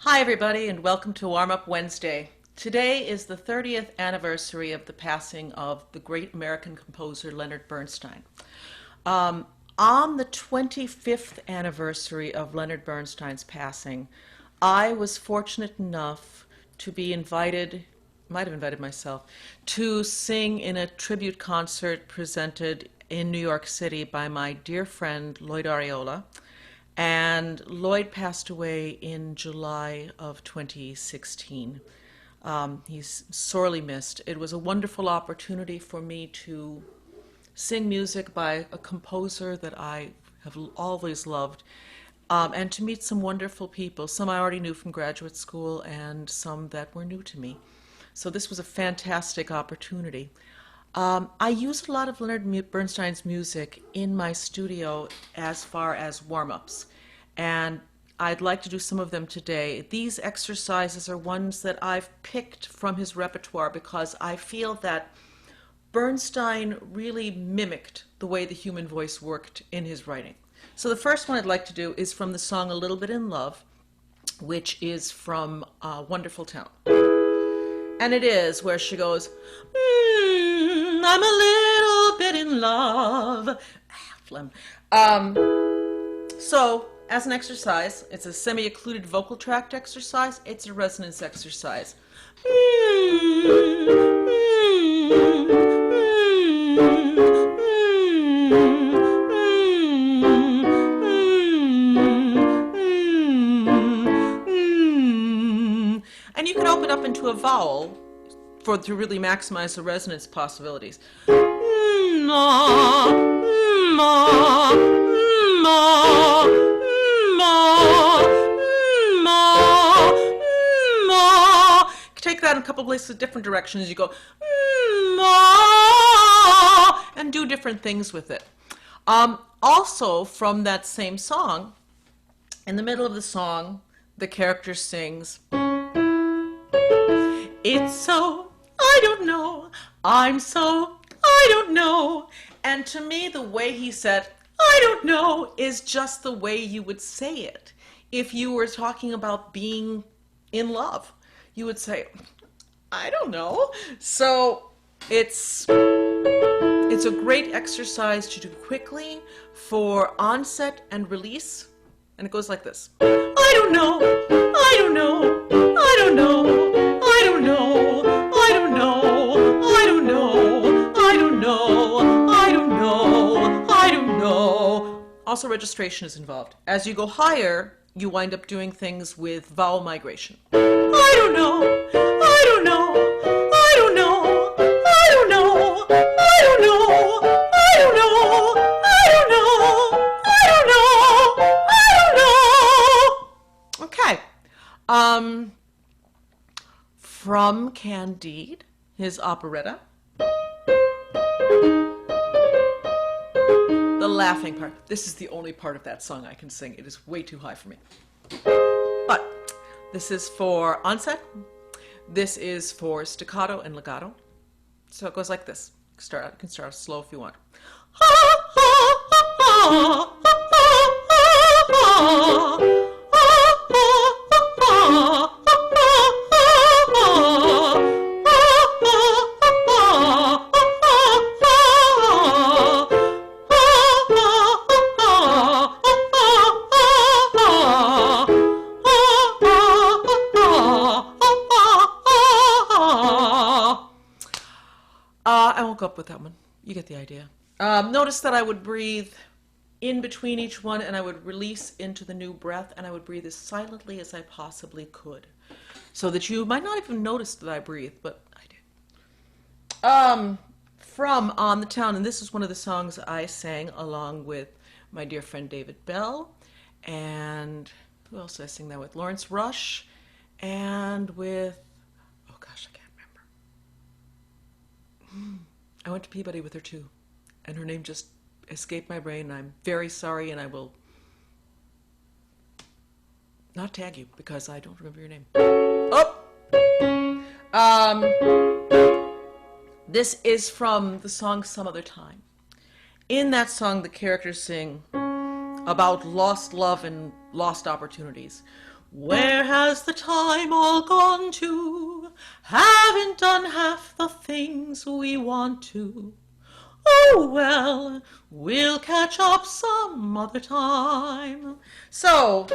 Hi everybody and welcome to Warm Up Wednesday. Today is the 30th anniversary of the passing of the great American composer Leonard Bernstein. On the 25th anniversary of Leonard Bernstein's passing, I was fortunate enough to be invited, might have invited myself, to sing in a tribute concert presented in New York City by my dear friend Lloyd Ariola. And Lloyd passed away in July of 2016. He's sorely missed. It was a wonderful opportunity for me to sing music by a composer that I have always loved, and to meet some wonderful people. Some I already knew from graduate school and some that were new to me. So this was a fantastic opportunity. I use a lot of Leonard Bernstein's music in my studio as far as warm-ups, and I'd like to do some of them today. These exercises are ones that I've picked from his repertoire because I feel that Bernstein really mimicked the way the human voice worked in his writing. So the first one I'd like to do is from the song A Little Bit in Love, which is from Wonderful Town. And it is where she goes, I'm a little bit in love. Phlegm. So, as an exercise, it's a semi-occluded vocal tract exercise. It's a resonance exercise. And you can open up into a vowel to really maximize the resonance possibilities. Ma, ma, ma, ma, ma, ma. You can take that in a couple of places, different directions. You go ma, and do different things with it. Also, from that same song, in the middle of the song, the character sings, it's so, I don't know, I'm so, I don't know. And to me, the way he said, I don't know, is just the way you would say it. If you were talking about being in love, you would say, I don't know. So it's a great exercise to do quickly for onset and release. And it goes like this. I don't know, I don't know, I don't know, I don't know, I don't know, I don't know, I don't know, I don't know, I don't know. Also, registration is involved. As you go higher, you wind up doing things with vowel migration. I don't know, I don't know, I don't know, I don't know, I don't know, I don't know, I don't know, I don't know, I don't know. Okay. From Candide, his operetta. The laughing part. This is the only part of that song I can sing. It is way too high for me. But this is for onset. This is for staccato and legato. So it goes like this. You can start slow if you want. I won't go up with that one. You get the idea. Notice that I would breathe in between each one and I would release into the new breath, and I would breathe as silently as I possibly could, so that you might not even notice that I breathe, but I do. From On the Town, and this is one of the songs I sang along with my dear friend David Bell, and who else did I sing that with? Lawrence Rush, and with, oh gosh, I can't remember. I went to Peabody with her too, and her name just escaped my brain. I'm very sorry, and I will not tag you because I don't remember your name. Oh! This is from the song Some Other Time. In that song, the characters sing about lost love and lost opportunities. Where has the time all gone to? Haven't done half the things we want to. Oh well, we'll catch up some other time. So,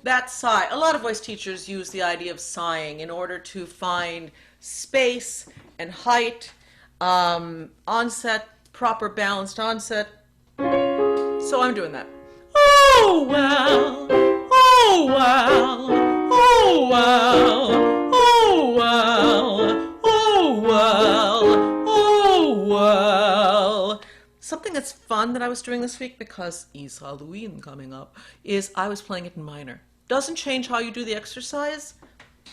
that sigh. A lot of voice teachers use the idea of sighing in order to find space and height, onset, proper balanced onset. So I'm doing that. Oh well, oh well, oh well, oh well, oh well, oh well. Something that's fun that I was doing this week, because is Halloween coming up, is I was playing it in minor. Doesn't change how you do the exercise,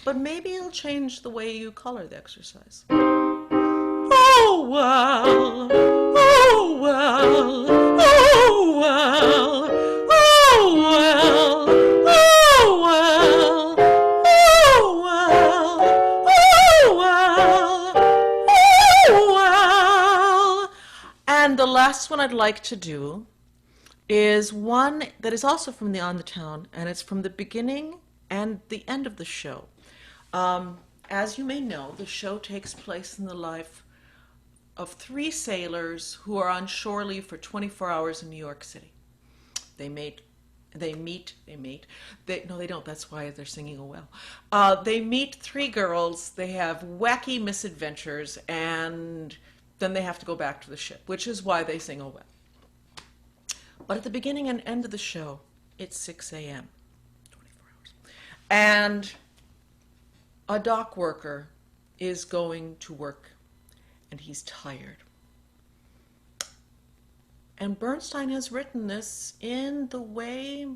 but maybe it'll change the way you color the exercise. Oh well, oh well, oh well, oh well, oh well, oh well, oh well, oh well. And the last one I'd like to do is one that is also from the On the Town, and it's from the beginning and the end of the show. As you may know, the show takes place in the life of 3 sailors who are on shore leave for 24 hours in New York City. They meet, no, they don't, that's why they're singing Oh Well. They meet 3 girls, they have wacky misadventures, and then they have to go back to the ship, which is why they sing Oh Well. But at the beginning and end of the show, it's 6 a.m., 24 hours. And a dock worker is going to work, and he's tired. And Bernstein has written this in the way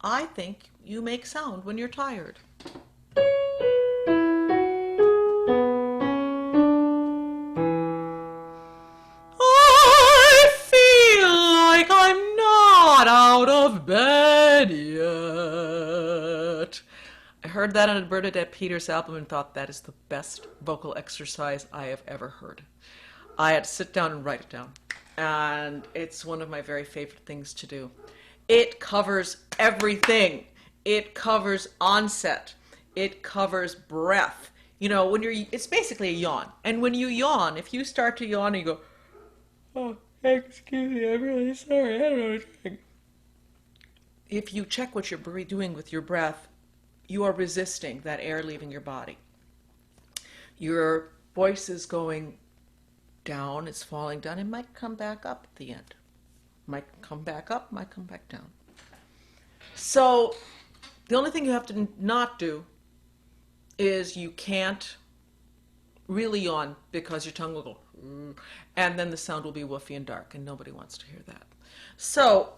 I think you make sound when you're tired. I feel like I'm not out of bed yet. I heard that on a Bernadette Peters album and thought that is the best vocal exercise I have ever heard. I had to sit down and write it down, and it's one of my very favorite things to do. It covers everything. It covers onset. It covers breath. You know, it's basically a yawn. And when you yawn, if you start to yawn and you go, oh, excuse me, I'm really sorry, I don't know what I'm doing. If you check what you're doing with your breath, you are resisting that air leaving your body. Your voice is going down, it's falling down, it might come back up at the end. Might come back up, might come back down. So the only thing you have to not do is you can't really yawn, because your tongue will go, and then the sound will be woofy and dark, and nobody wants to hear that. So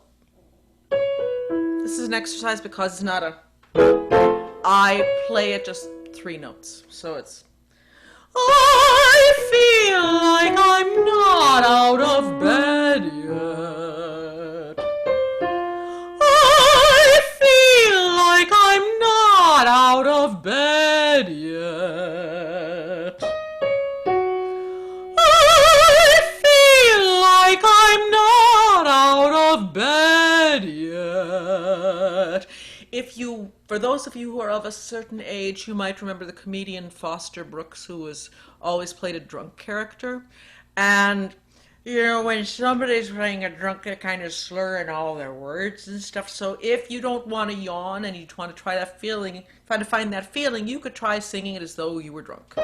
this is an exercise because it's not a, I play it just 3 notes. So it's, I feel like I'm not out of bed yet. I feel like I'm not out of bed yet. I feel like I'm not out of bed yet. For those of you who are of a certain age, you might remember the comedian Foster Brooks, who was always played a drunk character. And, you know, when somebody's playing a drunk, they kind of slur in all their words and stuff. So if you don't want to yawn and you want to try that feeling, try to find that feeling, you could try singing it as though you were drunk. I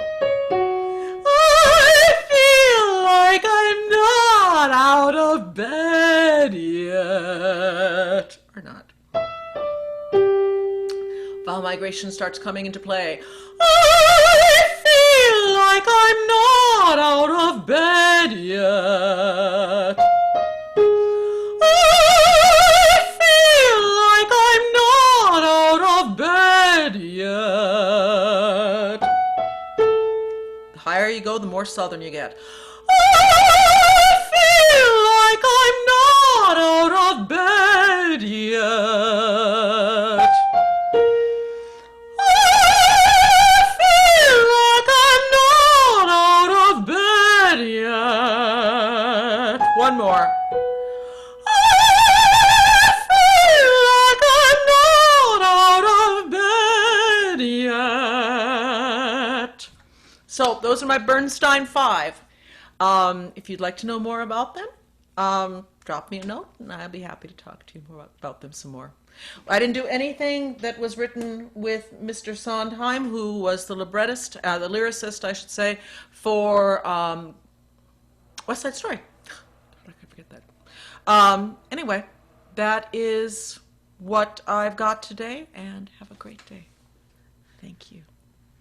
feel like I'm not out of bed yet. Or not. Vowel migration starts coming into play. I feel like I'm not out of bed yet. I feel like I'm not out of bed yet. The higher you go, the more southern you get. I feel like I'm not out of bed yet. One more. I feel like I'm So those are my Bernstein 5. If you'd like to know more about them, drop me a note, and I'll be happy to talk to you more about them some more. I didn't do anything that was written with Mr. Sondheim, who was the librettist, the lyricist, I should say, for West Side Story. I could forget that. Anyway, that is what I've got today, and have a great day. Thank you.